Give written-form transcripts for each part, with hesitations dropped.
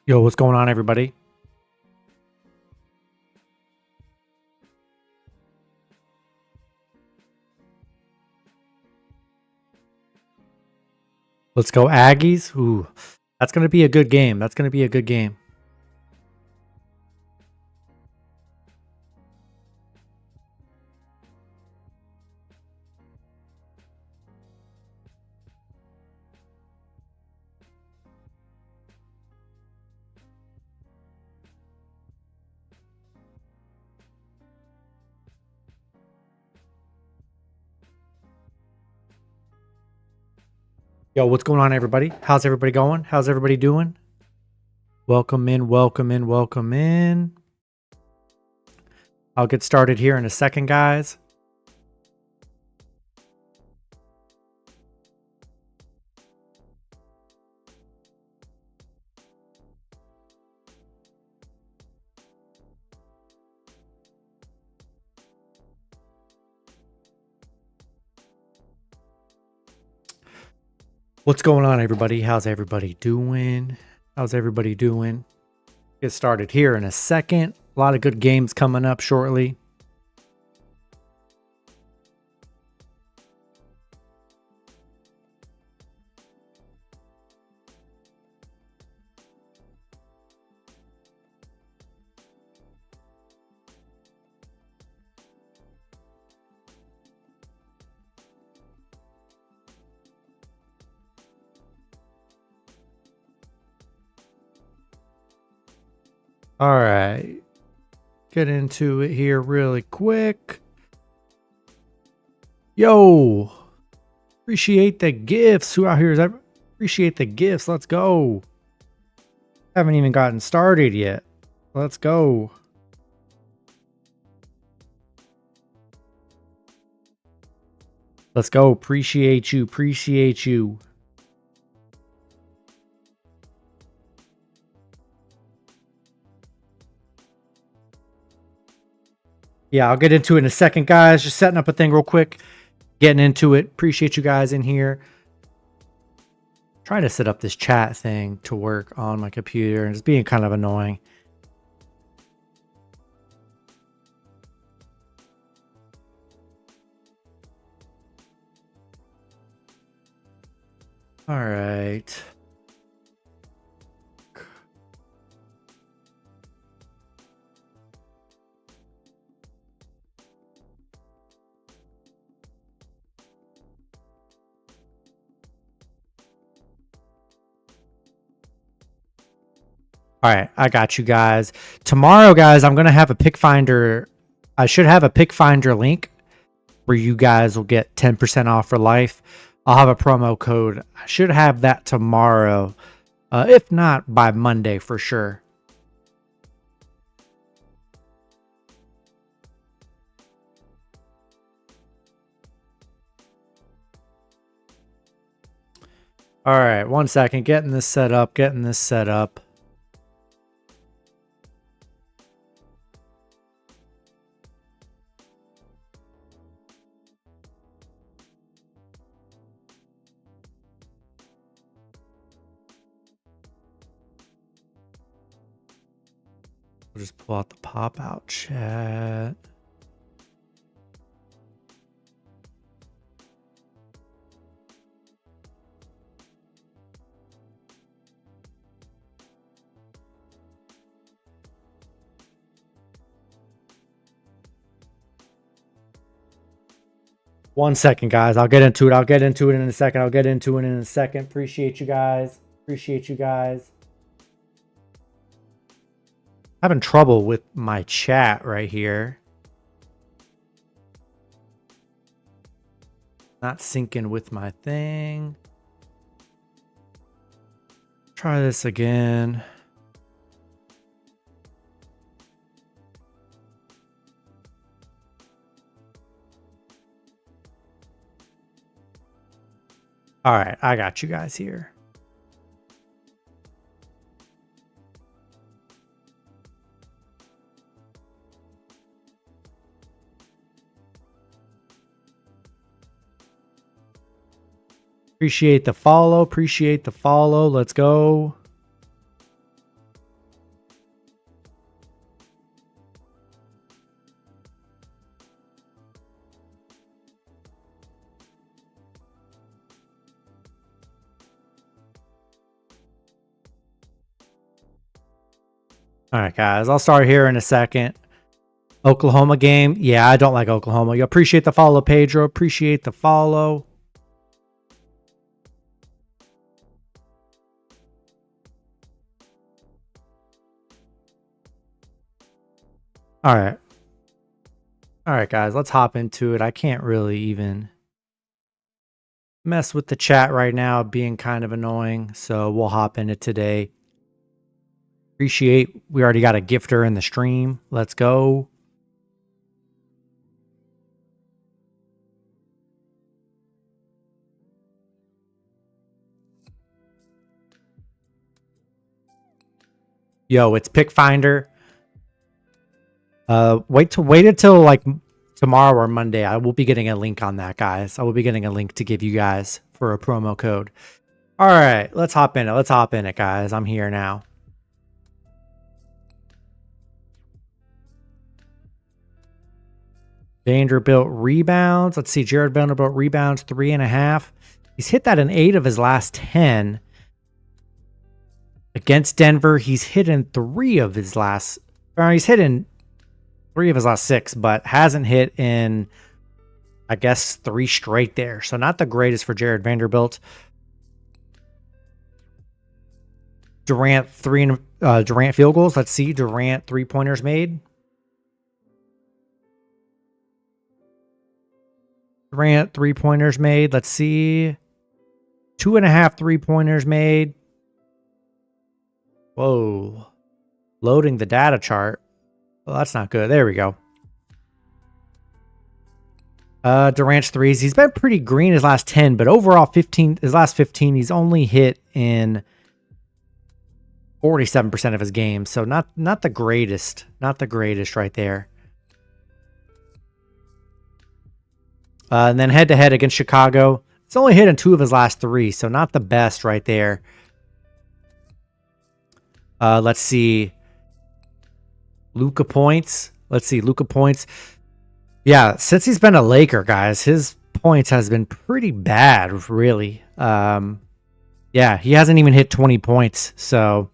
Yo, what's going on, everybody? Let's go Aggies. Ooh, that's going to be a good game. That's going to be a good game. Yo, what's going on, everybody? How's everybody going? How's everybody doing? Welcome in, welcome in, welcome in. I'll get started here in a second, guys. What's going on, everybody? How's everybody doing? How's everybody doing? Get started here in a second. A lot of good games coming up shortly. All right. Get into it here really quick. Yo, appreciate the gifts. Who out here is that? Appreciate the gifts. Let's go. Haven't even gotten started yet. Let's go. Let's go. Appreciate you. Appreciate you. Yeah, I'll get into it in a second, guys. Just setting up a thing real quick. Getting into it. Appreciate you guys in here. Trying to set up this chat thing to work on my computer, and it's being kind of annoying. All right. All right, I got you guys. Tomorrow, guys, I'm going to have a pick finder. I should have a pick finder link where you guys will get 10% off for life. I'll have a promo code. I should have that tomorrow. If not, by Monday for sure. All right, 1 second. Getting this set up. Getting this set up. We'll just pull out the pop-out chat. One second, guys. I'll get into it. I'll get into it in a second. I'll get into it in a second. Appreciate you guys. Appreciate you guys. Having trouble with my chat right here. Not syncing with my thing. Try this again. All right, I got you guys here. Appreciate the follow. Appreciate the follow. Let's go. All right, guys, I'll start here in a second. Oklahoma game. Yeah, I don't like Oklahoma. You appreciate the follow, Pedro. Appreciate the follow. All right. All right, guys, let's hop into it. I can't really even mess with the chat right now, being kind of annoying. So we'll hop into today. Appreciate we already got a gifter in the stream. Let's go. Yo, it's Pick Finder. Wait until like tomorrow or Monday. I will be getting a link on that, guys. I will be getting a link to give you guys for a promo code. All right, let's hop in it. Let's hop in it, guys. I'm here now. Vanderbilt rebounds. Let's see. Jared Vanderbilt rebounds 3.5. He's hit that in 8 of his last 10. Against Denver, he's hit in 3 of his last. He's hit in 3 of his last 6, but hasn't hit in, I guess, 3 straight there. So not the greatest for Jared Vanderbilt. Durant Durant field goals. Let's see. Durant 3-pointers made. Durant 3-pointers made. Let's see. 2.5 3-pointers made. Whoa. Loading the data chart. Well, that's not good. There we go. Durant's threes. He's been pretty green his last 10, but overall his last 15, he's only hit in 47% of his games. So not the greatest. Not the greatest right there. And then head-to-head against Chicago. He's only hit in 2 of his last 3, so not the best right there. Let's see. Luka points. Let's see. Luka points. Yeah, since he's been a Laker, guys, his points has been pretty bad, really. Yeah, he hasn't even hit 20 points, so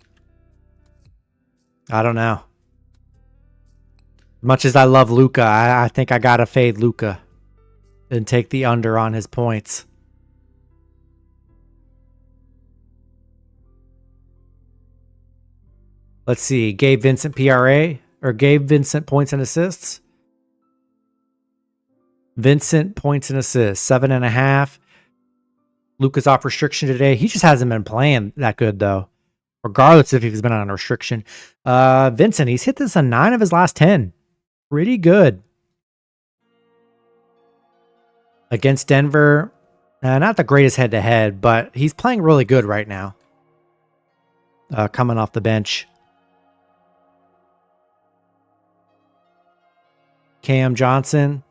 I don't know. Much as I love Luka, I think I gotta fade Luka and take the under on his points. Let's see. Gabe Vincent PRA or Gabe Vincent points and assists. Vincent points and assists 7.5. Luka's off restriction today. He just hasn't been playing that good though, regardless if he's been on a restriction. Vincent, he's hit this on 9 of his last 10. Pretty good. Against Denver, not the greatest head-to-head, but he's playing really good right now. Coming off the bench. Cam Johnson.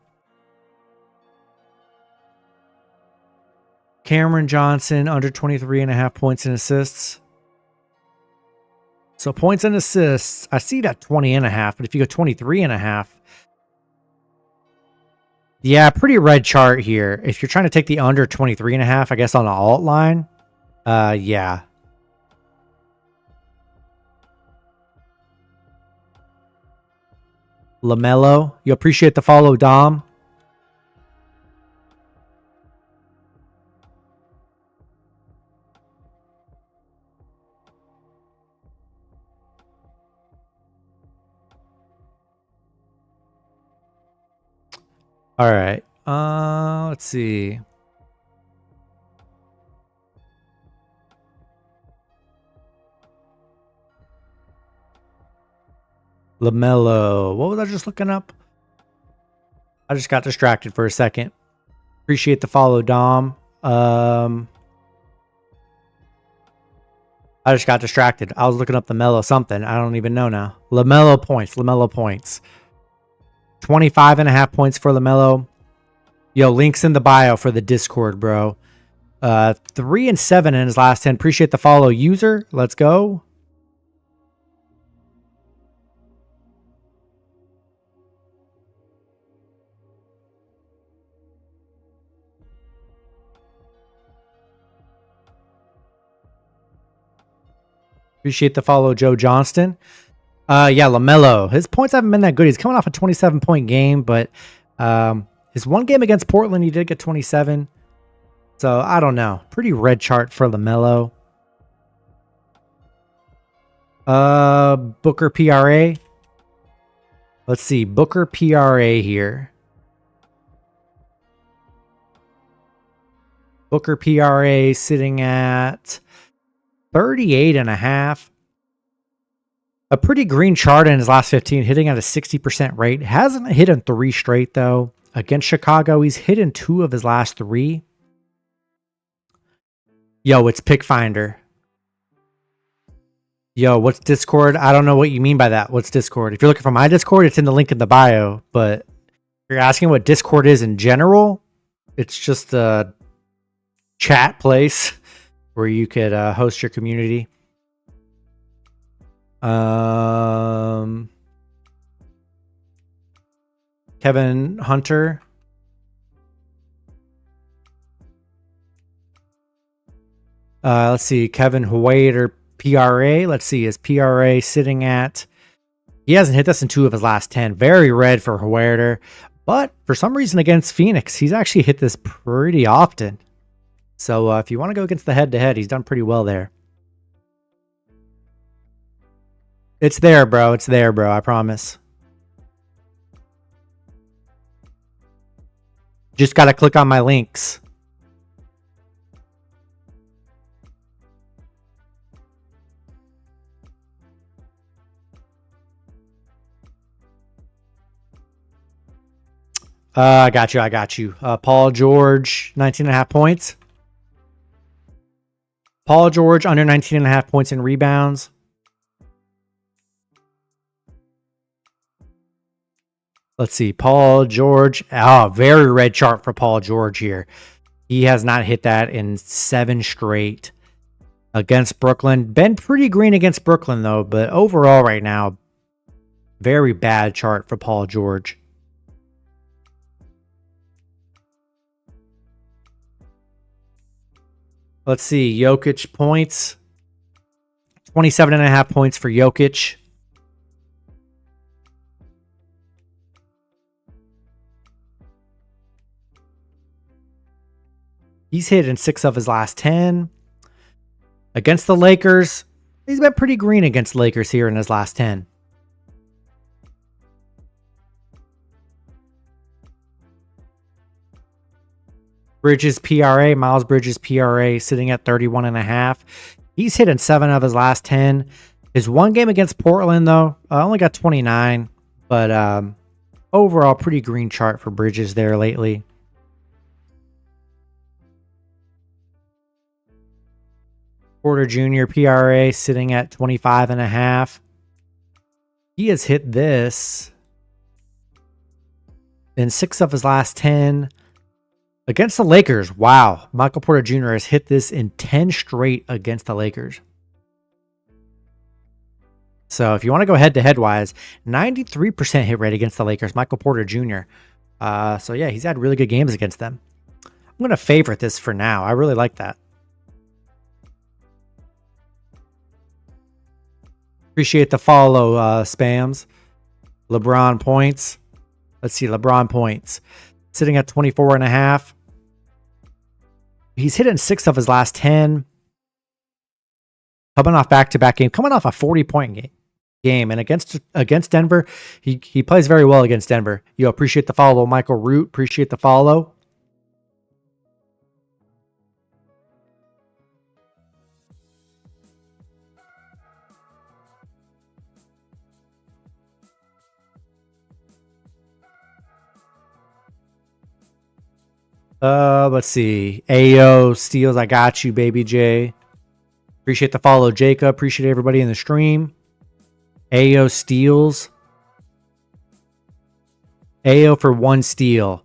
Cameron Johnson, under 23.5 points and assists. So points and assists, I see that 20.5, but if you go 23.5, yeah, pretty red chart here. If you're trying to take the under 23.5, I guess on the alt line, yeah. LaMelo, you appreciate the follow, Dom. All right. Let's see. LaMelo. What was I just looking up? I just got distracted for a second. Appreciate the follow, Dom. I just got distracted. I was looking up LaMelo something. I don't even know now. LaMelo points. LaMelo points. 25.5 points for LaMelo. Yo, links in the bio for the Discord, bro. 3 and 7 in his last 10. Appreciate the follow, user. Let's go. Appreciate the follow, Joe Johnston. Yeah, LaMelo. His points haven't been that good. He's coming off a 27-point game, but his one game against Portland, he did get 27. So I don't know. Pretty red chart for LaMelo. Booker PRA. Let's see. Booker PRA here. Booker PRA sitting at 38.5. A pretty green chart in his last 15, hitting at a 60% rate. Hasn't hit in 3 straight, though. Against Chicago, he's hit in 2 of his last 3. Yo, it's Pick Finder. Yo, what's Discord? I don't know what you mean by that. What's Discord? If you're looking for my Discord, it's in the link in the bio. But if you're asking what Discord is in general, it's just a chat place where you could host your community. Kevin Hunter. Let's see. Kevin Huade or PRA. Let's see. Is PRA sitting at... He hasn't hit this in 2 of his last 10. Very red for Huerter. But for some reason against Phoenix, he's actually hit this pretty often. So if you want to go against the head-to-head, he's done pretty well there. It's there, bro. It's there, bro. I promise. Just got to click on my links. I got you. I got you. Paul George, 19.5 points. Paul George, under 19.5 points in rebounds. Let's see. Paul George. Oh, very red chart for Paul George here. He has not hit that in 7 straight against Brooklyn. Been pretty green against Brooklyn, though. But overall right now, very bad chart for Paul George. Let's see. Jokic points. 27.5 points for Jokic. He's hit in 6 of his last 10. Against the Lakers, he's been pretty green against Lakers here in his last 10. Bridges PRA, Miles Bridges PRA sitting at 31.5. He's hit in 7 of his last 10. His one game against Portland, though, only got 29. But overall, pretty green chart for Bridges there lately. Porter Jr. PRA sitting at 25.5. He has hit this in 6 of his last 10. Against the Lakers, wow. Michael Porter Jr. has hit this in 10 straight against the Lakers. So if you want to go head-to-head wise, 93% hit rate against the Lakers, Michael Porter Jr. So yeah, he's had really good games against them. I'm going to favorite this for now. I really like that. Appreciate the follow, spams. LeBron points. Let's see, LeBron points. Sitting at 24.5. He's hit in 6 of his last 10. Coming off back-to-back game. Coming off a 40-point game. And against Denver, he plays very well against Denver. Yo, appreciate the follow, Michael Root. Appreciate the follow. Let's see. Ayo, Steals, I got you, baby J. Appreciate the follow, Jacob. Appreciate everybody in the stream. Ayo, Steals. Ayo for 1 steal.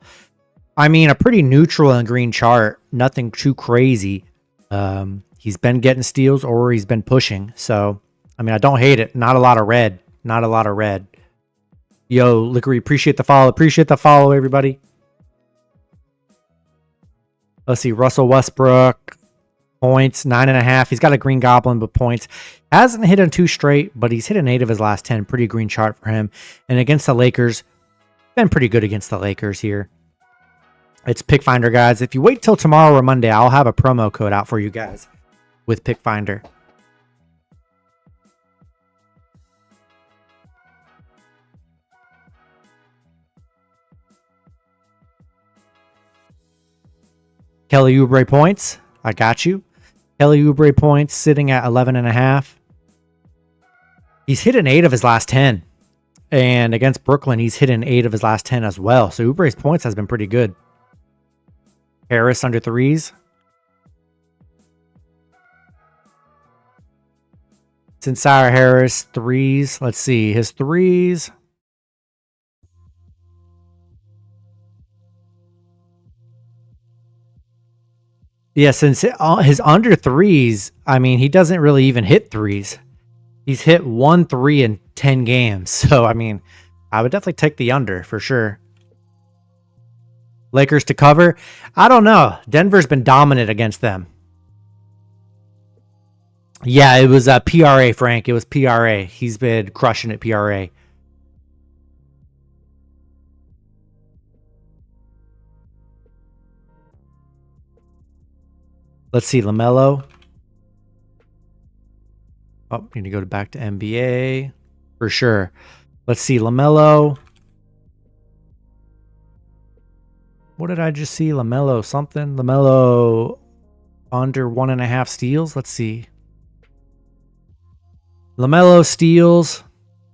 I mean, a pretty neutral and green chart. Nothing too crazy. He's been getting steals or he's been pushing. So, I mean, I don't hate it. Not a lot of red. Not a lot of red. Yo, Lickery, appreciate the follow. Appreciate the follow, everybody. Let's see, Russell Westbrook. Points, 9.5. He's got a green goblin, but points. Hasn't hit in 2 straight, but he's hit an 8 of his last 10. Pretty green chart for him. And against the Lakers, been pretty good against the Lakers here. It's Pickfinder, guys. If you wait till tomorrow or Monday, I'll have a promo code out for you guys with Pickfinder. Kelly Oubre points. I got you. Kelly Oubre points sitting at 11.5. He's hit an 8 of his last 10. And against Brooklyn, he's hit an 8 of his last 10 as well. So Oubre's points has been pretty good. Harris under 3s. Sincere Harris, 3s. Let's see. His 3s. Yeah, since his under 3s, I mean, he doesn't really even hit 3s. He's hit 1 3 in 10 games. So, I mean, I would definitely take the under for sure. Lakers to cover. I don't know. Denver's been dominant against them. Yeah, it was PRA, Frank. It was PRA. He's been crushing it, PRA. Let's see, LaMelo. Oh, need to go back to NBA for sure. Let's see, LaMelo. What did I just see? LaMelo something. LaMelo under 1.5 steals. Let's see. LaMelo steals.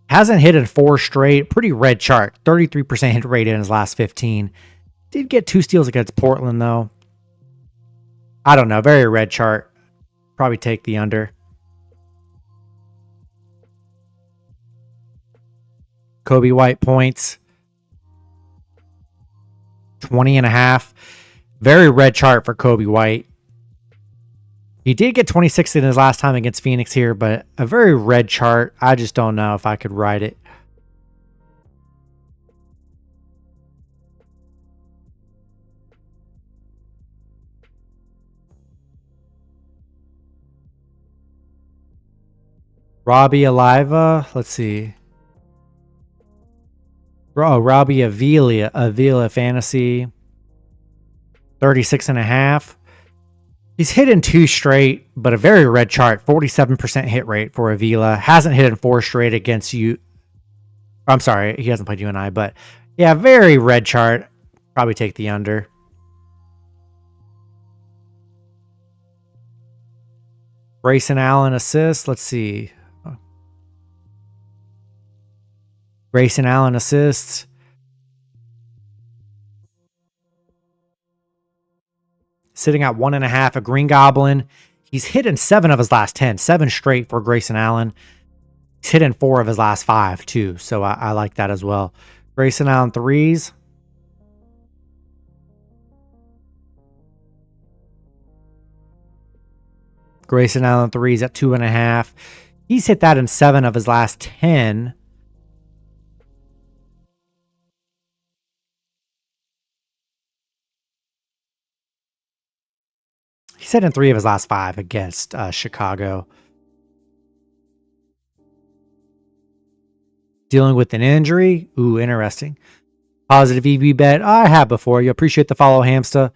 Hasn't hit in 4 straight. Pretty red chart. 33% hit rate in his last 15. Did get 2 steals against Portland, though. I don't know. Very red chart. Probably take the under. Kobe White points. 20.5. Very red chart for Kobe White. He did get 26 in his last time against Phoenix here, but a very red chart. I just don't know if I could ride it. Robbie Aliva. Let's see. Oh, Robbie Avila Fantasy. 36.5. He's hit in 2 straight, but a very red chart. 47% hit rate for Avila. Hasn't hit in 4 straight against you. I'm sorry, he hasn't played UNI, but yeah, very red chart. Probably take the under. Grayson Allen assists. Let's see. Grayson Allen assists. Sitting at 1.5, a Green Goblin. He's hit in 7 of his last 10. 7 straight for Grayson Allen. He's hit in 4 of his last 5, too. So I like that as well. Grayson Allen 3s. Grayson Allen 3s at 2.5. He's hit that in 7 of his last 10. He's hit in 3 of his last 5 against Chicago. Dealing with an injury. Ooh, interesting. Positive EV bet. I have before. You appreciate the follow, Hamsta.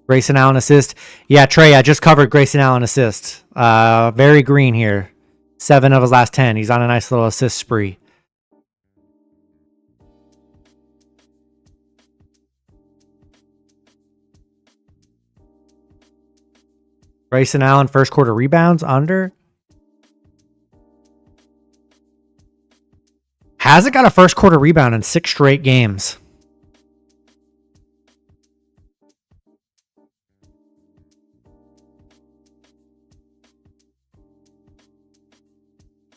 Grayson Allen assist. Yeah, Trey, I just covered Grayson Allen assist. Very green here. 7 of his last 10. He's on a nice little assist spree. Grayson Allen, first quarter rebounds, under. Hasn't got a first quarter rebound in 6 straight games.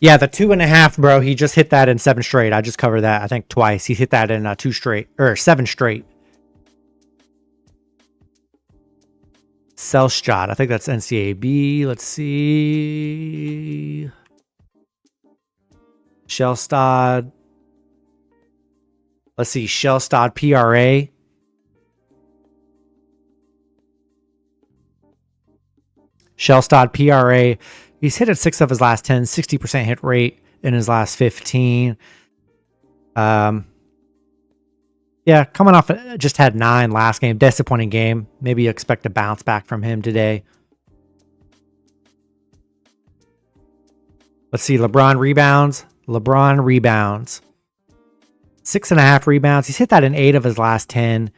Yeah, the 2.5, bro. He just hit that in 7 straight. I just covered that, I think, twice. He hit that in 2 straight, or 7 straight. Selstad. I think that's NCAAB. Let's see. Shellstad. Let's see. Shellstad PRA. Shellstad PRA. He's hit at 6 of his last 10, 60% hit rate in his last 15. Yeah, coming off, just had 9 last game. Disappointing game. Maybe you expect a bounce back from him today. Let's see, LeBron rebounds. 6.5 rebounds. He's hit that in 8 of his last 10.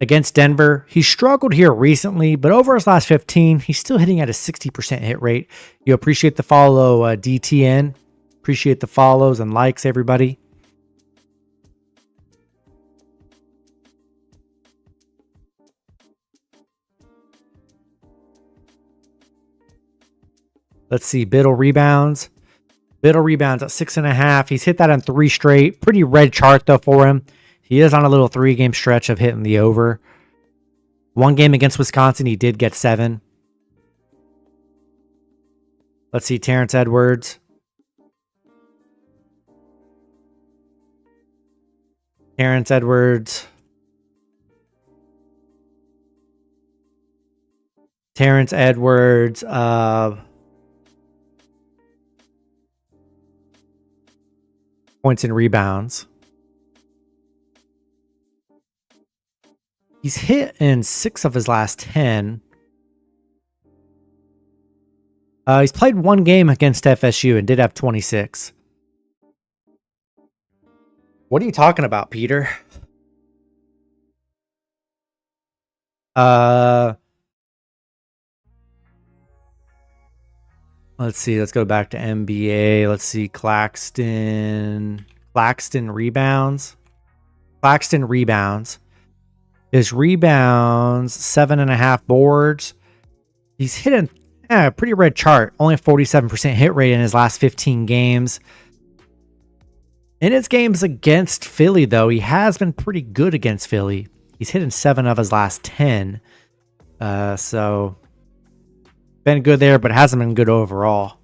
Against Denver, he struggled here recently, but over his last 15, he's still hitting at a 60% hit rate. You appreciate the follow, DTN. Appreciate the follows and likes, everybody. Let's see, Biddle rebounds. Biddle rebounds at 6.5. He's hit that on 3 straight. Pretty red chart, though, for him. He is on a little 3-game stretch of hitting the over. 1 game against Wisconsin, he did get 7. Let's see, Terrence Edwards. Terrence Edwards. Points and rebounds. He's hit in 6 of his last 10. He's played 1 game against FSU and did have 26. What are you talking about, Peter? Let's see. Let's go back to NBA. Let's see. Claxton rebounds. His rebounds, 7.5 boards. He's hitting a pretty red chart. Only a 47% hit rate in his last 15 games. In his games against Philly, though, he has been pretty good against Philly. He's hitting 7 of his last 10. So, been good there, but hasn't been good overall.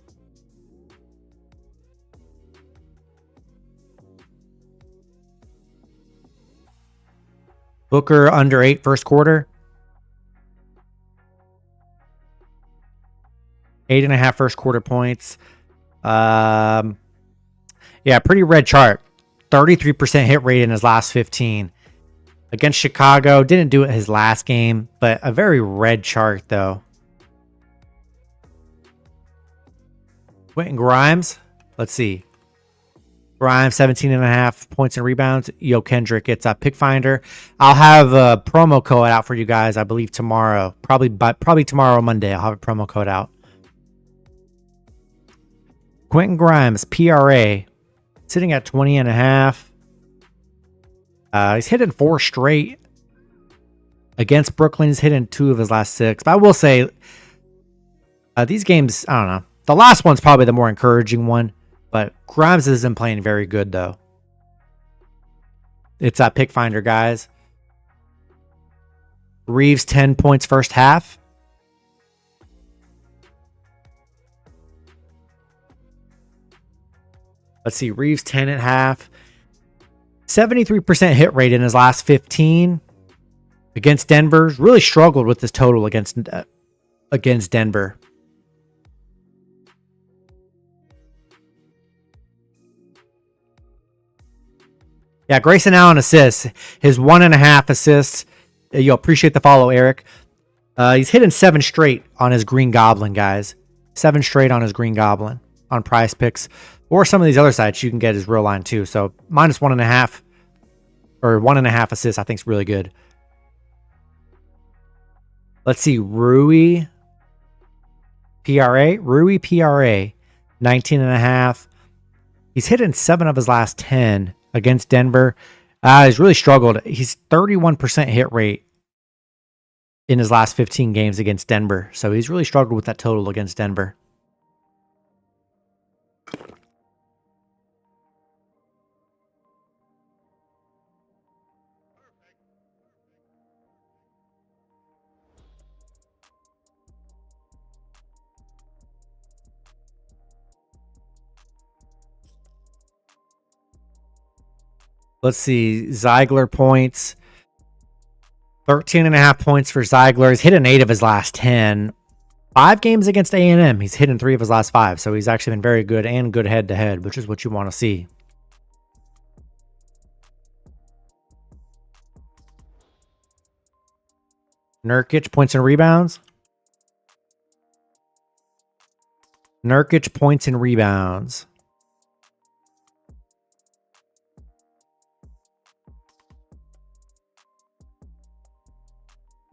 Booker under 8 first quarter. 8.5 first quarter points. Yeah, pretty red chart. 33% hit rate in his last 15. Against Chicago, didn't do it his last game, but a very red chart though. Quentin Grimes, let's see. Grimes, 17.5 points and rebounds. Yo Kendrick gets a pick finder. I'll have a promo code out for you guys, I believe tomorrow. Probably tomorrow, Monday. I'll have a promo code out. Quentin Grimes, PRA, sitting at 20.5. He's hitting 4 straight. Against Brooklyn, he's hitting 2 of his last 6. But I will say, these games, I don't know. The last one's probably the more encouraging one. But Grimes isn't playing very good, though. It's a pick finder, guys. Reeves, 10 points first half. Let's see. Reeves, 10 at half. 73% hit rate in his last 15. Against Denver. Really struggled with this total against Denver. Yeah, Grayson Allen assists. His 1.5 assists. You'll appreciate the follow, Eric. He's hitting 7 straight on his Green Goblin, guys. 7 straight on his Green Goblin on Prize Picks. Or some of these other sites you can get his real line too. So minus 1.5 or 1.5 assists, I think is really good. Let's see. Rui PRA, 19.5. He's hitting 7 of his last 10 against Denver. He's really struggled. He's 31% hit rate in his last 15 games against Denver. So he's really struggled with that total against Denver. Let's see. Ziegler points. 13.5 points for Ziegler. He's hit an 8 of his last 10 5 games against A&M. He's hit in 3 of his last 5. So he's actually been very good and good head-to-head, which is what you want to see. Nurkic, points and rebounds. Nurkic, points and rebounds.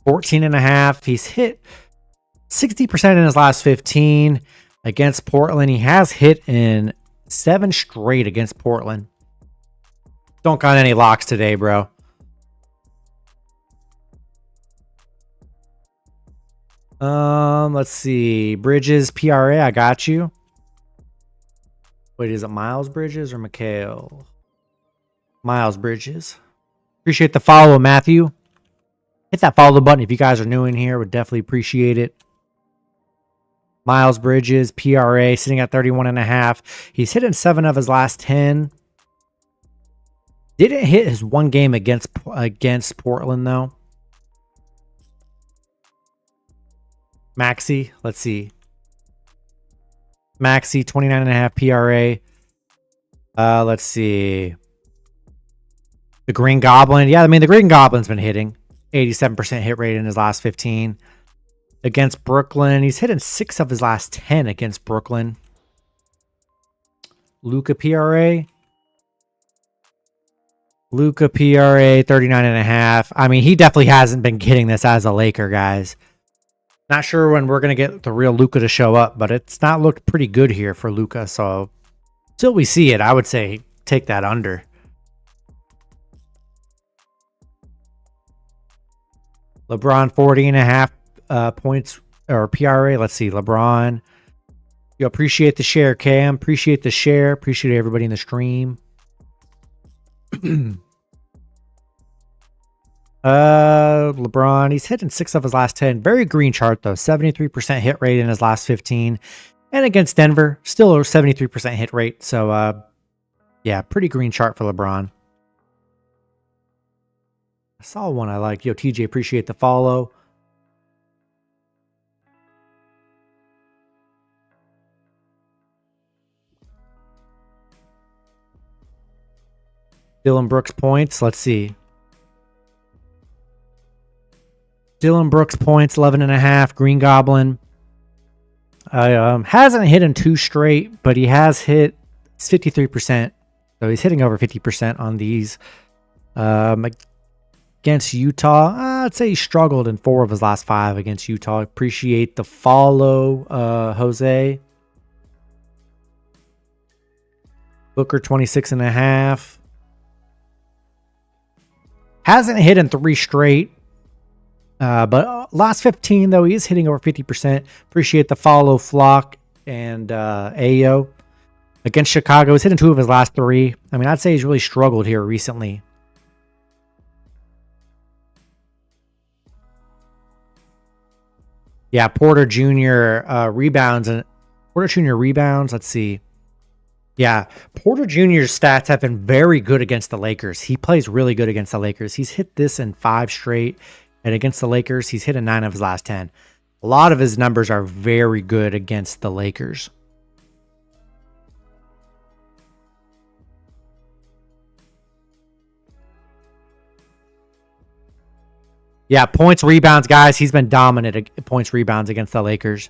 $14.5. He's hit 60% in his last 15 against Portland. He has hit in 7 straight against Portland. Don't got any locks today, bro. Let's see. Bridges, PRA, I got you. Wait, is it Miles Bridges or Mikhail? Miles Bridges. Appreciate the follow, Matthew. Hit that follow button if you guys are new in here. Would definitely appreciate it. Miles Bridges, PRA, sitting at 31.5. He's hit in 7 of his last 10. Didn't hit his 1 game against Portland, though. Maxi, let's see. Maxi, 29.5 PRA. Let's see. The Green Goblin. Yeah, I mean, the Green Goblin's been hitting. 87% hit rate in his last 15. Against Brooklyn. He's hit in 6 of his last 10 against Brooklyn. Luka PRA. Luka PRA, 39.5. I mean, he definitely hasn't been getting this as a Laker, guys. Not sure when we're going to get the real Luka to show up, but it's not looked pretty good here for Luka. So, till we see it, I would say take that under. LeBron, 40.5 points or PRA. Let's see, LeBron. You appreciate the share, Cam. Appreciate the share. Appreciate everybody in the stream. LeBron, he's hitting 6 of his last 10. Very green chart though. 73% hit rate in his last 15. And against Denver, still a 73% hit rate. So yeah, pretty green chart for LeBron. I saw one I like. Yo, TJ, appreciate the follow. Dylan Brooks points. Let's see. Dylan Brooks points, 11.5. Green Goblin. Hasn't hit in 2 straight, but he has hit 53%. So he's hitting over 50% on these. Against Utah, I'd say he struggled in 4 of his last 5 against Utah. Appreciate the follow, Jose. Booker, 26.5. Hasn't hit in 3 straight. But last 15, though, he is hitting over 50%. Appreciate the follow, Flock and Ayo. Against Chicago, he's hitting 2 of his last 3. I mean, I'd say he's really struggled here recently. Yeah, Porter Jr. Rebounds. Let's see. Yeah, Porter Jr.'s stats have been very good against the Lakers. He plays really good against the Lakers. He's hit this in 5 straight. And against the Lakers, he's hit in 9 of his last 10. A lot of his numbers are very good against the Lakers. Yeah, points, rebounds, guys. He's been dominant at points, rebounds against the Lakers.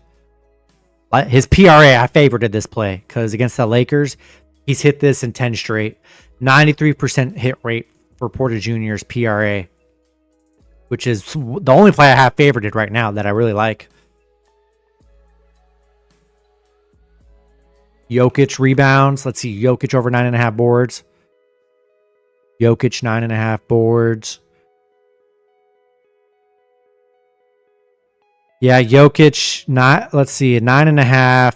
His PRA, I favorited this play because against the Lakers, he's hit this in 10 straight. 93% hit rate for Porter Jr.'s PRA. Which is the only play I have favorited right now that I really like. Jokic rebounds. Let's see. Jokic over 9.5 boards. Jokic 9.5 boards. Yeah, Jokic, let's see. 9.5.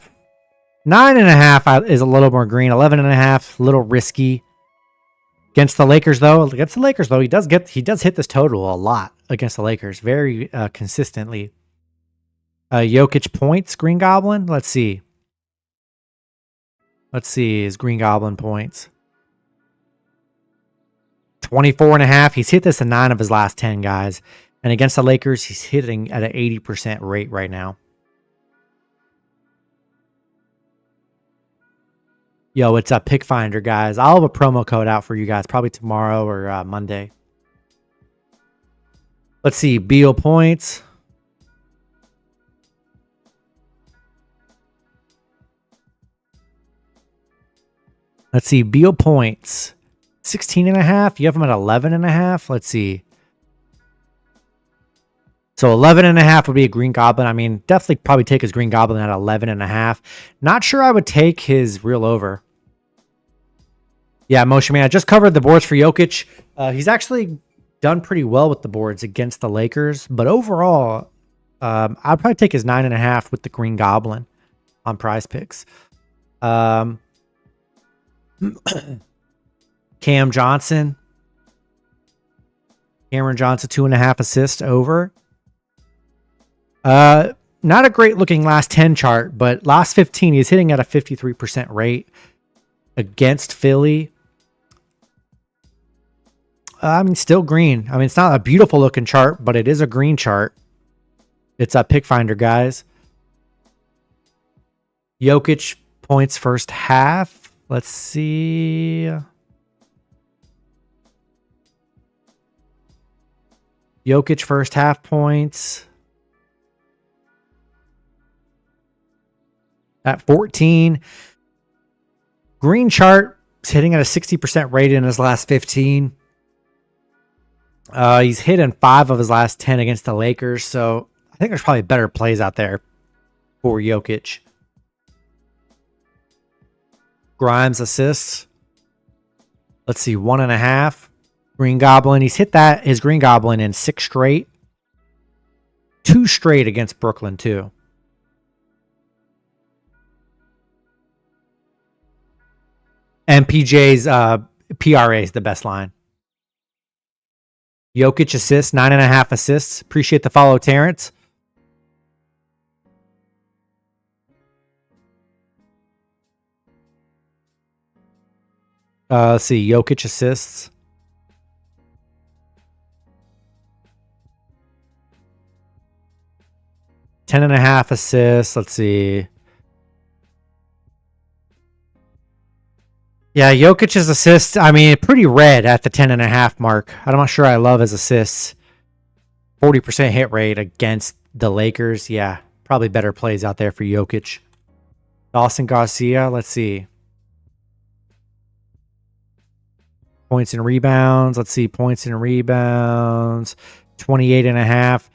9.5 is a little more green. 11.5, a little risky. Against the Lakers, though, he does hit this total a lot against the Lakers, very consistently. Jokic points, Green Goblin. Let's see his Green Goblin points. 24.5. He's hit this in 9 of his last 10, guys. And against the Lakers, he's hitting at an 80% rate right now. Yo, it's a pick finder, guys. I'll have a promo code out for you guys probably tomorrow or Monday. Let's see. Beal points. Let's see. Beal points. 16.5. You have him at 11.5. Let's see. So 11.5 would be a Green Goblin. I mean, definitely probably take his Green Goblin at 11.5. Not sure I would take his real over. Yeah, Motion Man. I just covered the boards for Jokic. He's actually done pretty well with the boards against the Lakers. But overall, I'd probably take his 9.5 with the Green Goblin on Prize Picks. Cam Johnson. Cameron Johnson, 2.5 assists over. Not a great looking last 10 chart, but last 15, he's hitting at a 53% rate against Philly. I mean, still green. I mean, it's not a beautiful looking chart, but it is a green chart. It's a pick finder, guys. Jokic points first half. Let's see. Jokic first half points at 14. Green chart is hitting at a 60% rate in his last 15. He's hit in 5 of his last 10 against the Lakers, so I think there's probably better plays out there for Jokic. Grimes assists. Let's see, 1.5. Green Goblin. He's hit his Green Goblin in 6 straight. 2 straight against Brooklyn, too. And PJ's PRA is the best line. Jokic assists, 9.5 assists. Appreciate the follow, Terrence. Let's see, Jokic assists. 10.5 assists. Let's see. Yeah, Jokic's assists, I mean, pretty red at the 10.5 mark. I'm not sure I love his assists. 40% hit rate against the Lakers. Yeah, probably better plays out there for Jokic. Dawson Garcia, let's see. Points and rebounds. Let's see, points and rebounds. 28.5.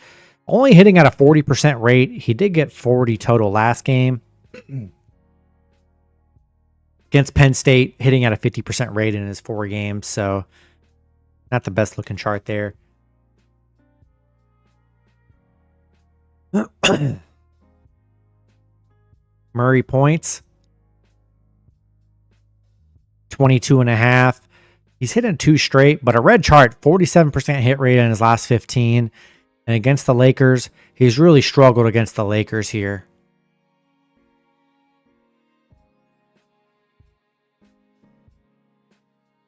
Only hitting at a 40% rate. He did get 40 total last game. Against Penn State, hitting at a 50% rate in his 4 games. So, not the best looking chart there. Murray points. 22.5. He's hitting 2 straight, but a red chart, 47% hit rate in his last 15. And against the Lakers, he's really struggled against the Lakers here.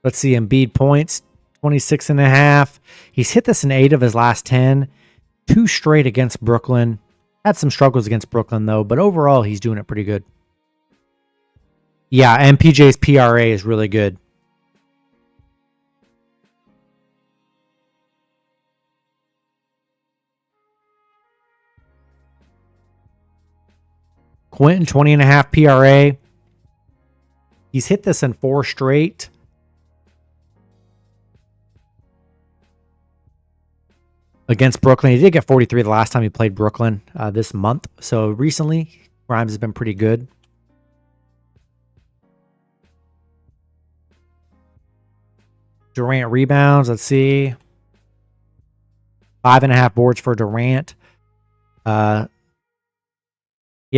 Let's see, Embiid points, 26.5. He's hit this in 8 of his last 10. 2 straight against Brooklyn. Had some struggles against Brooklyn, though, but overall, he's doing it pretty good. Yeah, and PJ's PRA is really good. Quentin, 20.5 PRA. He's hit this in 4 straight. Against Brooklyn. He did get 43 the last time he played Brooklyn this month. So recently, Grimes has been pretty good. Durant rebounds. Let's see. 5.5 boards for Durant. Yeah,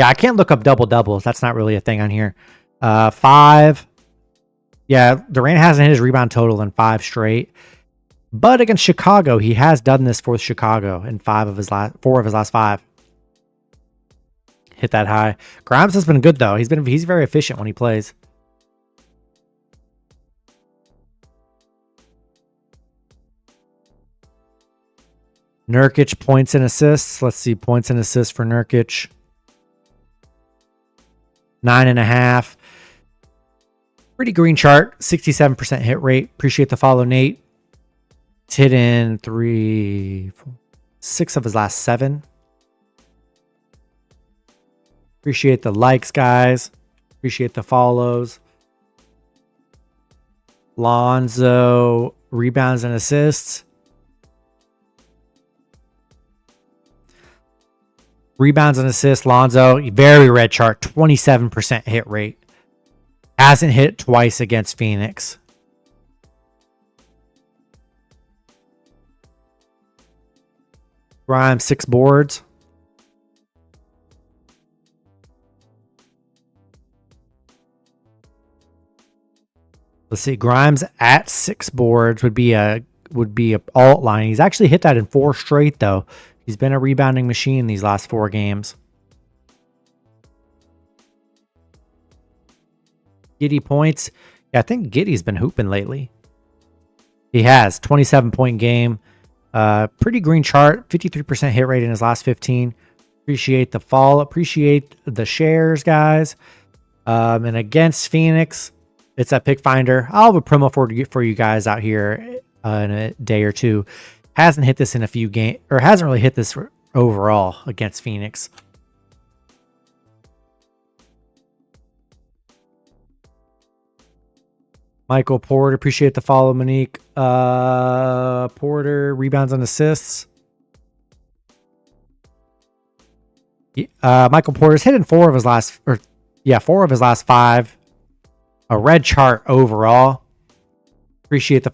I can't look up double-doubles. That's not really a thing on here. 5. Yeah, Durant hasn't hit his rebound total in 5 straight. But against Chicago, he has done this for Chicago in 4 of his last 5. Hit that high. Grimes has been good though. He's very efficient when he plays. Nurkic points and assists. Let's see, points and assists for Nurkic. 9.5. Pretty green chart, 67% hit rate. Appreciate the follow, Nate. It's hit in 6 of his last 7. Appreciate the likes, guys. Appreciate the follows. Lonzo, rebounds and assists. Rebounds and assists, Lonzo, very red chart, 27% hit rate. Hasn't hit twice against Phoenix. Grimes, 6 boards. Let's see. Grimes at 6 boards would be a alt line. He's actually hit that in 4 straight though. He's been a rebounding machine these last 4 games. Giddey points. Yeah, I think Giddey's been hooping lately. He has 27-point game. Pretty green chart. 53% hit rate in his last 15. Appreciate the follow. Appreciate the shares, guys. And against Phoenix, it's at Pick Finder. I'll have a promo for you guys out here in a day or two. Hasn't hit this in a few games, or hasn't really hit this overall against Phoenix. Michael Porter, appreciate the follow, Monique. Porter, rebounds and assists. Michael Porter's hit in 4 of his last 5. A red chart overall. Appreciate the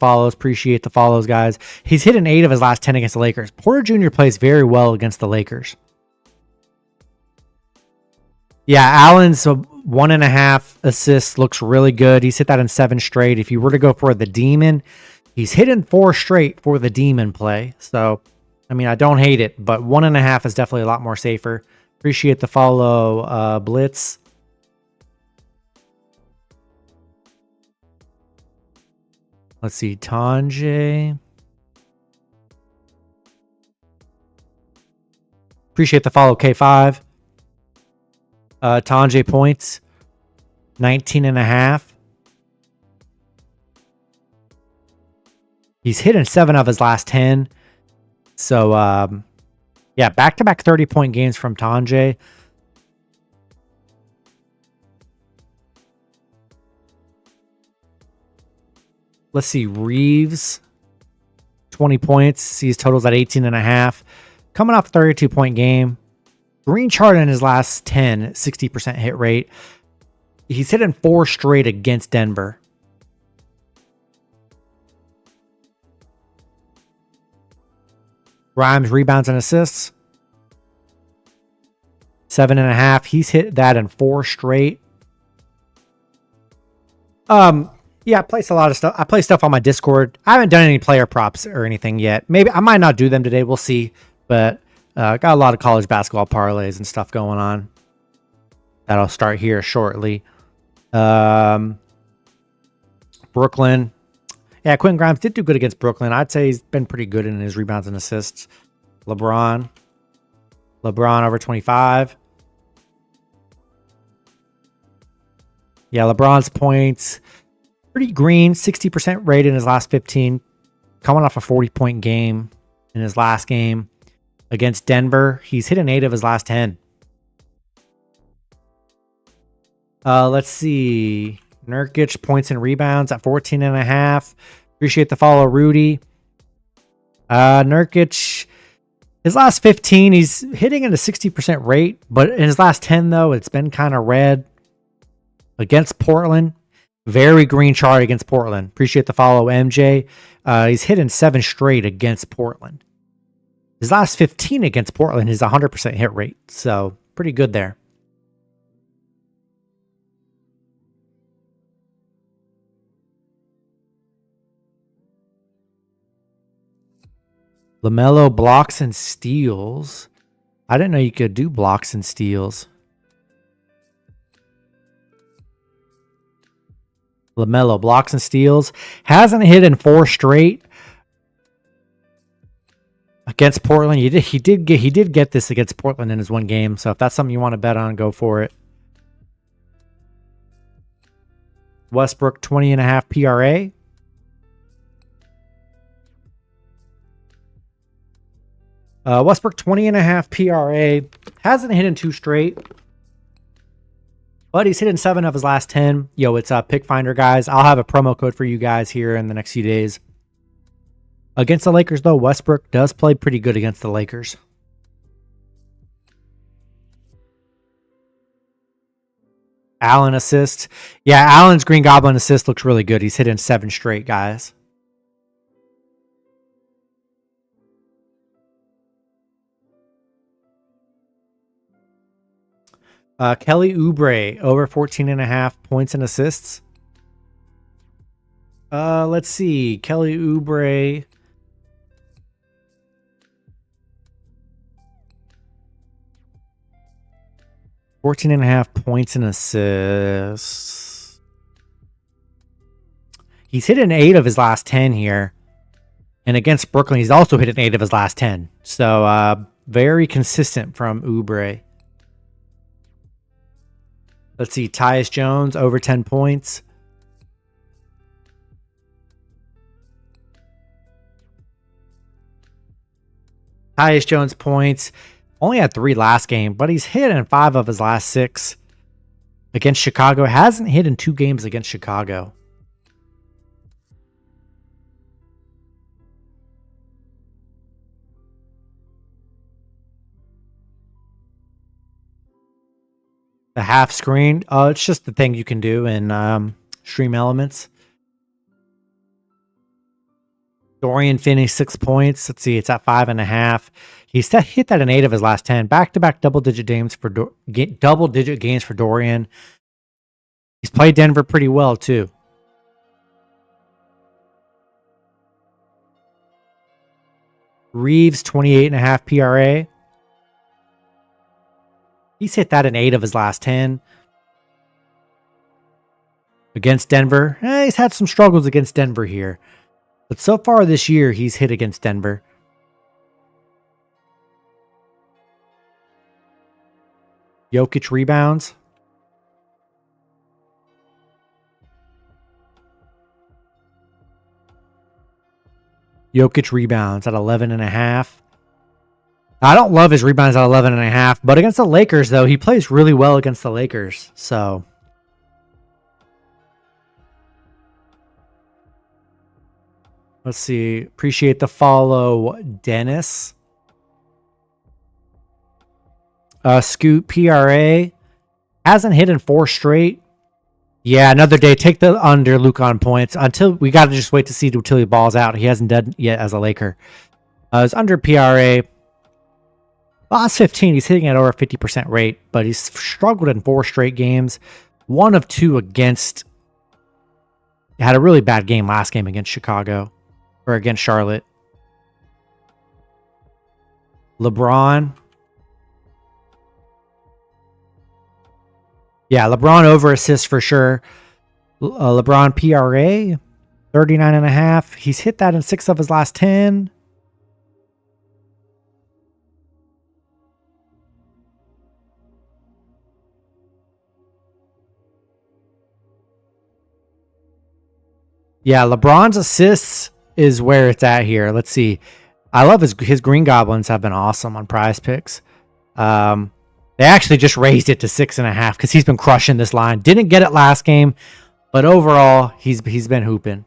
follows, guys. He's hit in 8 of his last 10 against the Lakers. Porter Jr. plays very well against the Lakers. Yeah, Allen's 1.5 assists looks really good. He's hit that in 7 straight. If you were to go for the Demon, he's hit in 4 straight for the Demon play. So, I mean, I don't hate it, but 1.5 is definitely a lot more safer. Appreciate the follow, Blitz. Let's see, Tanjay. Appreciate the follow, K5. Tanjay points, 19.5. He's hit in 7 of his last 10. So, yeah, back-to-back 30-point games from Tanjay. Let's see, Reeves, 20 points. Sees totals at 18.5. Coming off a 32-point game. Green chart in his last 10, 60% hit rate. He's hit in 4 straight against Denver. Grimes, rebounds and assists. 7.5. He's hit that in 4 straight. Yeah, I place a lot of stuff. I play stuff on my Discord. I haven't done any player props or anything yet. Maybe I might not do them today. We'll see. But got a lot of college basketball parlays and stuff going on. That'll start here shortly. Brooklyn. Yeah, Quentin Grimes did do good against Brooklyn. I'd say he's been pretty good in his rebounds and assists. LeBron over 25. Yeah, LeBron's points. Pretty green, 60% rate in his last 15. Coming off a 40-point game in his last game against Denver. He's hit in 8 of his last 10. Let's see. Nurkic points and rebounds at 14.5. Appreciate the follow, Rudy. Nurkic, his last 15, he's hitting at a 60% rate. But in his last 10, though, it's been kind of red. Against Portland. Very green chart against Portland. Appreciate the follow, MJ. He's hit in 7 straight against Portland. His last 15 against Portland is 100% hit rate. So, pretty good there. LaMelo blocks and steals. I didn't know you could do blocks and steals. LaMelo blocks and steals. Hasn't hit in 4 straight against Portland. He did get this against Portland in his 1 game. So if that's something you want to bet on, go for it. Westbrook 20.5 PRA. Westbrook 20.5 PRA. Hasn't hit in 2 straight, but he's hit in 7 of his last 10. Yo, it's Pick Finder, guys. I'll have a promo code for you guys here in the next few days. Against the Lakers, though, Westbrook does play pretty good against the Lakers. Allen assist. Yeah, Allen's Green Goblin assist looks really good. He's hit in 7 straight, guys. Kelly Oubre, over 14.5 points and assists. Let's see. Kelly Oubre. $14.5 points and assists. He's hit an 8 of his last 10 here. And against Brooklyn, he's also hit an 8 of his last 10. So, very consistent from Oubre. Let's see. Tyus Jones, over 10 points. Tyus Jones points. Only had 3 last game, but he's hit in 5 of his last 6 against Chicago. Hasn't hit in 2 games against Chicago. The half screen. Oh, it's just the thing you can do in Stream Elements. Dorian Finney, 6 points. Let's see, it's at 5.5. He's hit that in 8 of his last 10. Back-to-back double-digit games for Dorian. He's played Denver pretty well too. Reeves, 28.5 PRA. He's hit that in 8 of his last 10. Against Denver. He's had some struggles against Denver here. But so far this year, he's hit against Denver. Jokic rebounds. Jokic rebounds at 11.5. I don't love his rebounds at 11.5, but against the Lakers, though, he plays really well against the Lakers. So, let's see. Appreciate the follow, Dennis. Scoot PRA. Hasn't hit in 4 straight. Yeah, another day. Take the under, Luke, on points. We got to just wait to see until he balls out. He hasn't done yet as a Laker. His under PRA. Last 15, he's hitting at over 50% rate, but he's struggled in 4 straight games. 1 of 2 against. Had a really bad game last game against Chicago. Or against Charlotte. LeBron. Yeah, LeBron over assists for sure. LeBron PRA, 39.5. He's hit that in 6 of his last 10. Yeah, LeBron's assists is where it's at here. Let's see. I love his Green Goblins have been awesome on Prize Picks. They actually just raised it to 6.5 because he's been crushing this line. Didn't get it last game, but overall, he's been hooping.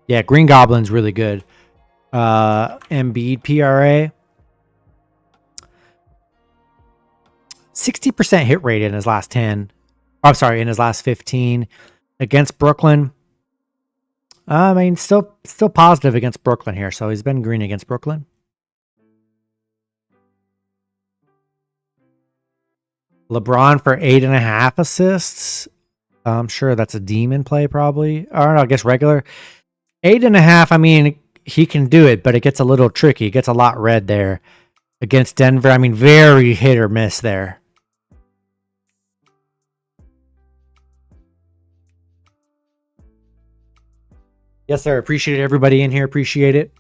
Yeah, Green Goblin's really good. Embiid PRA. 60% hit rate in his last 10. I'm sorry, in his last 15 against Brooklyn. I mean, still positive against Brooklyn here, so he's been green against Brooklyn. LeBron for 8.5 assists. I'm sure that's a demon play, probably. Or no, I guess regular. 8.5. I mean, he can do it, but it gets a little tricky. It gets a lot red there against Denver. I mean, very hit or miss there. Yes, sir. Appreciate it. Everybody in here. Appreciate it.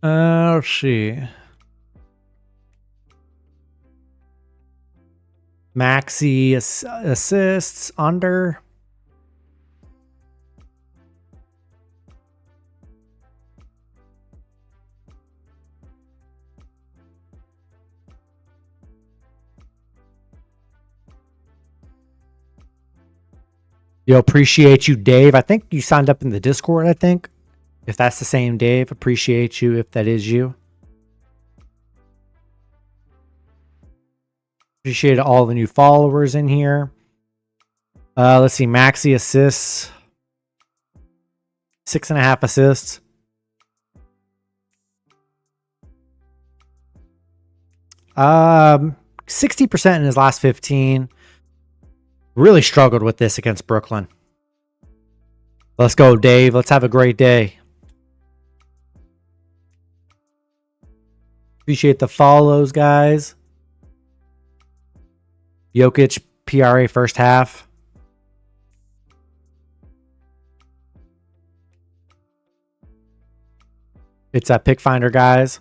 Let's see. Maxi assists under. Yo, appreciate you, Dave. I think you signed up in the Discord, I think. If that's the same Dave, appreciate you if that is you. Appreciate all the new followers in here. Let's see. Maxi assists. 6.5 assists. Um, 60% in his last 15. Really struggled with this against Brooklyn. Let's go, Dave. Let's have a great day. Appreciate the follows, guys. Jokic, PRA first half. It's a pick finder, guys.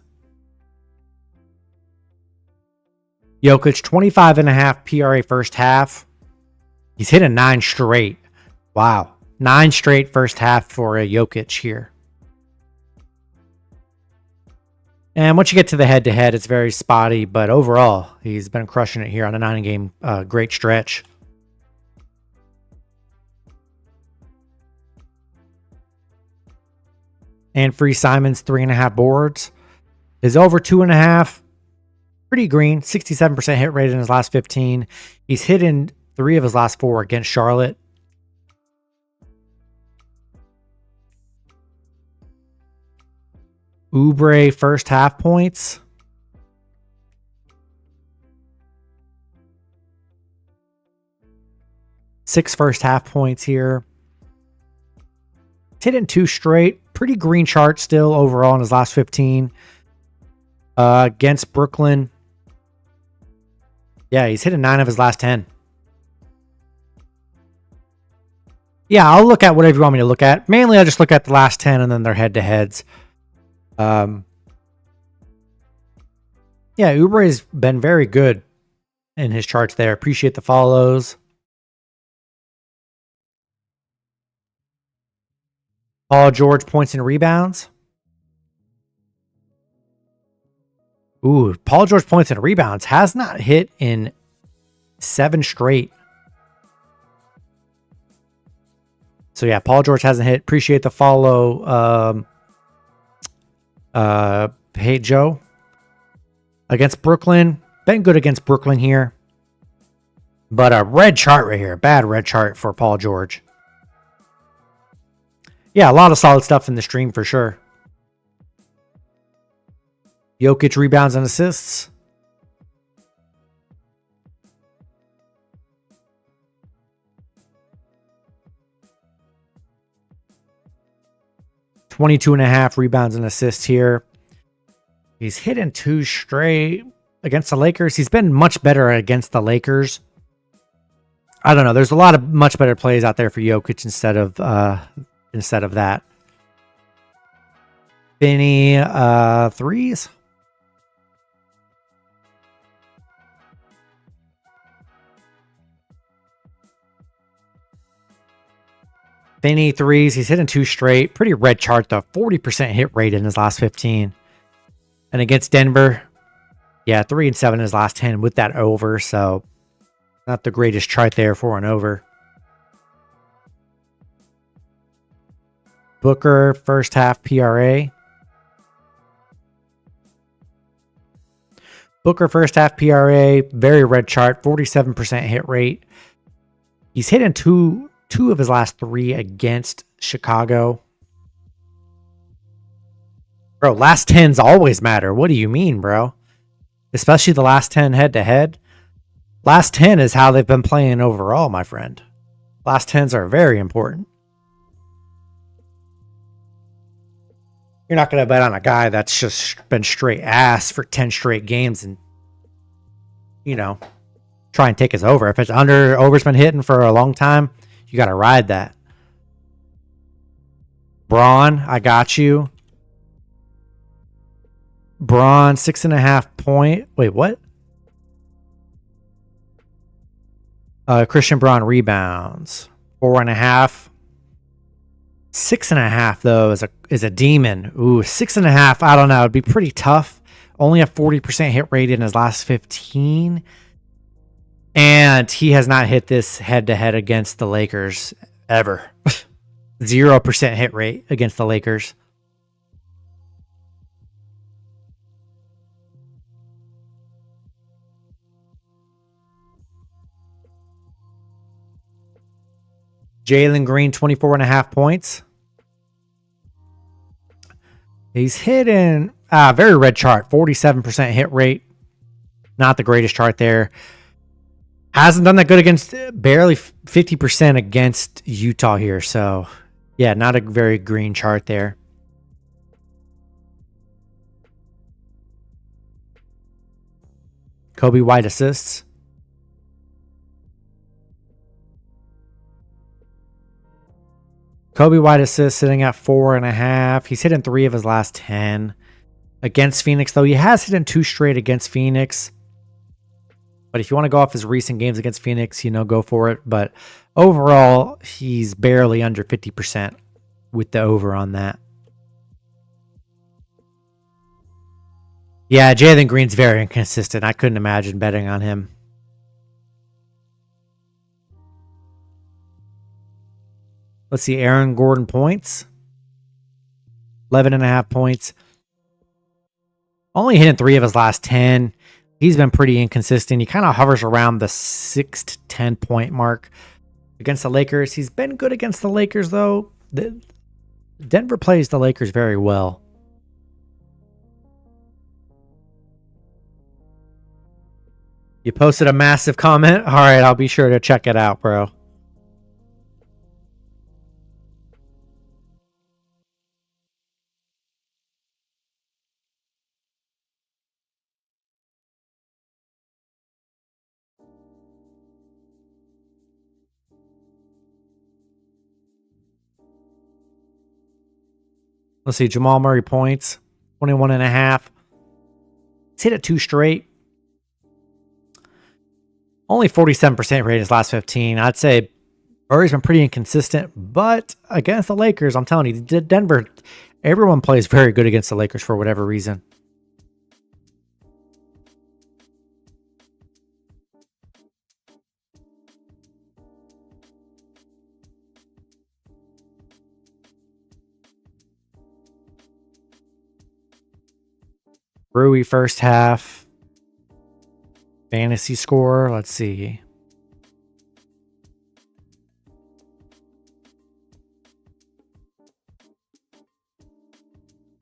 Jokic, 25.5 PRA first half. He's hit a 9 straight. Wow. 9 straight first half for a Jokic here. And once you get to the head-to-head, it's very spotty. But overall, he's been crushing it here on a 9-game great stretch. And Free Simons, 3.5 boards. Is over 2.5. Pretty green. 67% hit rate in his last 15. He's hit in 3 of his last 4 against Charlotte. Oubre first half points. Six first half points here. Hit in 2 straight. Pretty green chart still overall in his last 15. Against Brooklyn. Yeah, he's hit in 9 of his last 10. Yeah, I'll look at whatever you want me to look at. Mainly, I just look at the last 10 and then their head-to-heads. Yeah, Oubre's been very good in his charts there. Appreciate the follows. Paul George points and rebounds. Ooh, Paul George points and rebounds has not hit in 7 straight. So yeah, Paul George hasn't hit. Appreciate the follow. Hey Joe. Against Brooklyn. Been good against Brooklyn here. But a red chart right here. Bad red chart for Paul George. Yeah, a lot of solid stuff in the stream for sure. Jokic rebounds and assists. .22.5 rebounds and assists here. He's hit in 2 straight against the Lakers. He's been much better against the Lakers. I don't know. There's a lot of much better plays out there for Jokic instead of that. Finney, threes. Finney threes. He's hitting 2 straight. Pretty red chart though. 40% hit rate in his last 15. And against Denver, yeah, 3 and 7 in his last 10 with that over. So not the greatest chart there for an over. Booker first half PRA. Booker first half PRA, very red chart, 47% hit rate. He's hitting two of his last 3 against Chicago. Bro, last 10s always matter. What do you mean, bro? Especially the last 10 head-to-head. Last 10 is how they've been playing overall, my friend. Last 10s are very important. You're not going to bet on a guy that's just been straight ass for 10 straight games and, you know, try and take his over. If it's under, over's been hitting for a long time, you got to ride that. Braun, I got you. Braun, 6.5 point. Wait, what? Christian Braun rebounds, 4.5. 6.5 though is a demon. Ooh, 6.5. I don't know. It'd be pretty tough. Only a 40% hit rate in his last 15. And he has not hit this head-to-head against the Lakers ever. 0% hit rate against the Lakers. Jalen Green, 24.5 points. He's hitting very red chart, 47% hit rate. Not the greatest chart there. Hasn't done that good against, barely 50% against Utah here. So, yeah, not a very green chart there. Kobe White assists. Kobe White assists sitting at 4.5. He's hitting 3 of his last 10. Against Phoenix, though, he has hit in 2 straight against Phoenix. But if you want to go off his recent games against Phoenix, go for it. But overall, he's barely under 50% with the over on that. Yeah, Jalen Green's very inconsistent. I couldn't imagine betting on him. Let's see, Aaron Gordon points. 11.5 points. Only hitting 3 of his last 10. He's been pretty inconsistent. He kind of hovers around the 6 to 10 point mark against the Lakers. He's been good against the Lakers, though. Denver plays the Lakers very well. You posted a massive comment? All right, I'll be sure to check it out, bro. Let's see, Jamal Murray points, 21.5. He's hit it 2 straight. Only 47% rate in his last 15. I'd say Murray's been pretty inconsistent, but against the Lakers, I'm telling you, Denver, everyone plays very good against the Lakers for whatever reason. Rui first half. Fantasy score. Let's see.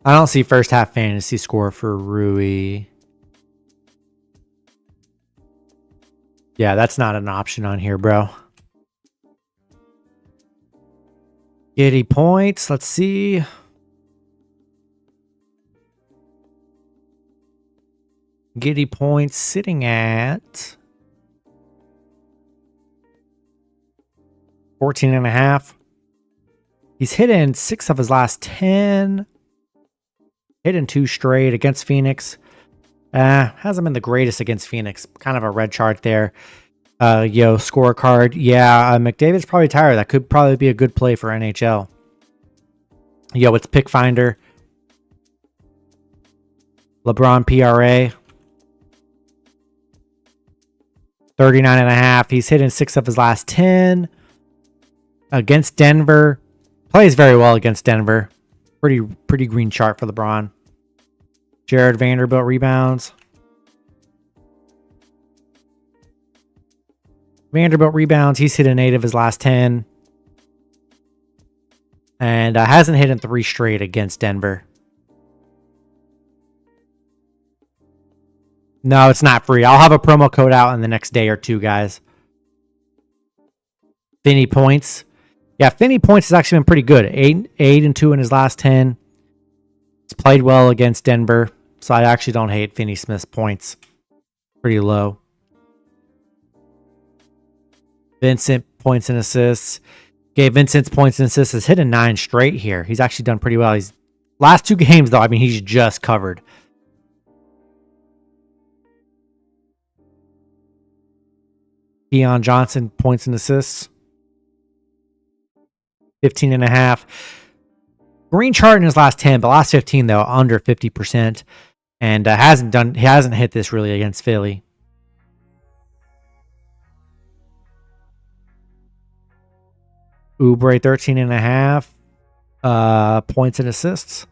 I don't see first half fantasy score for Rui. Yeah, that's not an option on here, bro. Giddy points. Let's see. Giddy points sitting at 14.5. He's hitting 6 of his last 10. Hitting 2 straight against Phoenix. Hasn't been the greatest against Phoenix. Kind of a red chart there. Scorecard. Yeah, McDavid's probably tired. That could probably be a good play for NHL. It's Pick Finder. LeBron PRA. 39.5. He's hitting 6 of his last 10. Against Denver. Plays very well against Denver. Pretty green chart for LeBron. Jared Vanderbilt rebounds. Vanderbilt rebounds. He's hit an 8 of his last 10. And hasn't hit in 3 straight against Denver. No, it's not free. I'll have a promo code out in the next day or 2, guys. Finney points. Yeah, Finney points has actually been pretty good. 8 and 2 in his last 10. He's played well against Denver. So I actually don't hate Finney Smith's points. Pretty low. Vincent points and assists. Vincent's points and assists has hit a 9 straight here. He's actually done pretty well. He's last 2 games, though, he's just covered. Keon Johnson, points and assists. 15.5. Green chart in his last 10, but last 15 though under 50%, and he hasn't hit this really against Philly. Oubre 13.5 points and assists.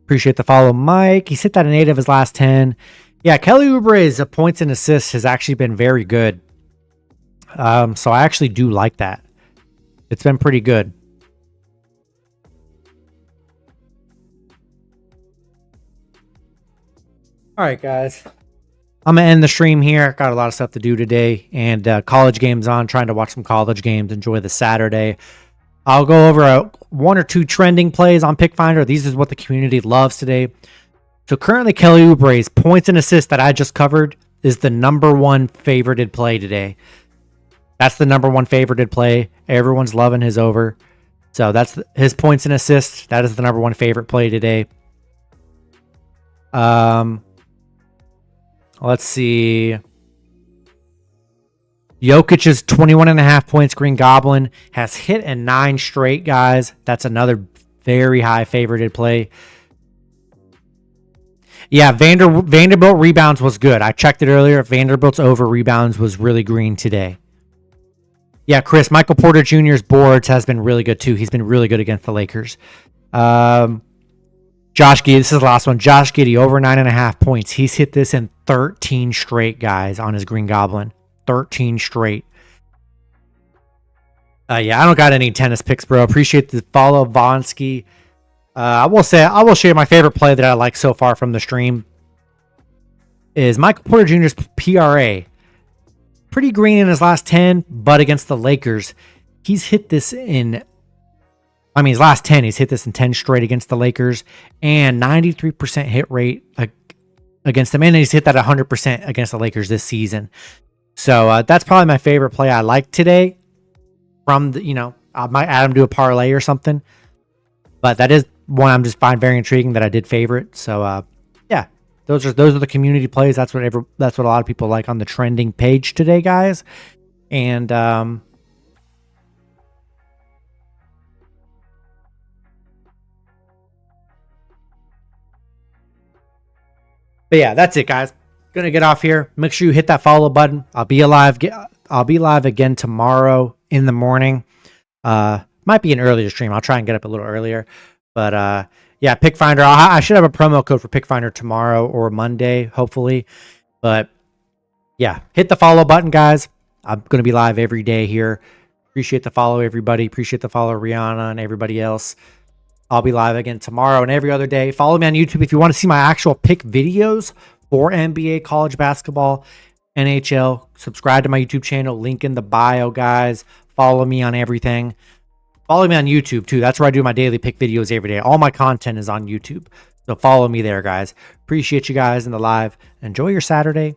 Appreciate the follow, Mike. He's hit that in 8 of his last 10. Yeah, Kelly Oubre's points and assists has actually been very good. So I actually do like that. It's been pretty good. All right, guys. I'm going to end the stream here. Got a lot of stuff to do today. And college games on. Trying to watch some college games. Enjoy the Saturday. I'll go over 1 or 2 trending plays on PickFinder. These is what the community loves today. So currently, Kelly Oubre's points and assists that I just covered is the #1 favorited play today. That's the #1 favorited play. Everyone's loving his over. So that's his points and assists. That is the #1 favorite play today. Let's see. Jokic's 21.5 points. Green Goblin has hit in 9 straight, guys. That's another very high favorited play. Yeah, Vanderbilt rebounds was good. I checked it earlier. Vanderbilt's over rebounds was really green today. Yeah, Chris, Michael Porter Jr.'s boards has been really good too. He's been really good against the Lakers. Josh Giddey, this is the last one. Josh Giddey, over 9.5 points. He's hit this in 13 straight, guys, on his Green Goblin. 13 straight. Yeah, I don't got any tennis picks, bro. Appreciate the follow, Vonsky. I will share my favorite play that I like so far from the stream is Michael Porter Jr.'s PRA. Pretty green in his last 10, but against the Lakers, he's hit this in... his last 10, he's hit this in 10 straight against the Lakers, and 93% hit rate against them, and he's hit that 100% against the Lakers this season. So that's probably my favorite play I like today. From the, I might add him to a parlay or something, but that is one I'm just find very intriguing that I did favorite. So yeah, those are the community plays. That's what a lot of people like on the trending page today, guys. And but yeah, that's it, guys. Gonna get off here. Make sure you hit that follow button. I'll be live again tomorrow in the morning. Might be an earlier stream. I'll try and get up a little earlier. But yeah, PickFinder. I should have a promo code for PickFinder tomorrow or Monday, hopefully. But yeah, hit the follow button, guys. I'm gonna be live every day here. Appreciate the follow, everybody. Appreciate the follow, Rihanna and everybody else. I'll be live again tomorrow and every other day. Follow me on YouTube if you want to see my actual pick videos for NBA, college basketball, NHL. Subscribe to my YouTube channel. Link in the bio, guys. Follow me on everything. Follow me on YouTube, too. That's where I do my daily pick videos every day. All my content is on YouTube. So follow me there, guys. Appreciate you guys in the live. Enjoy your Saturday.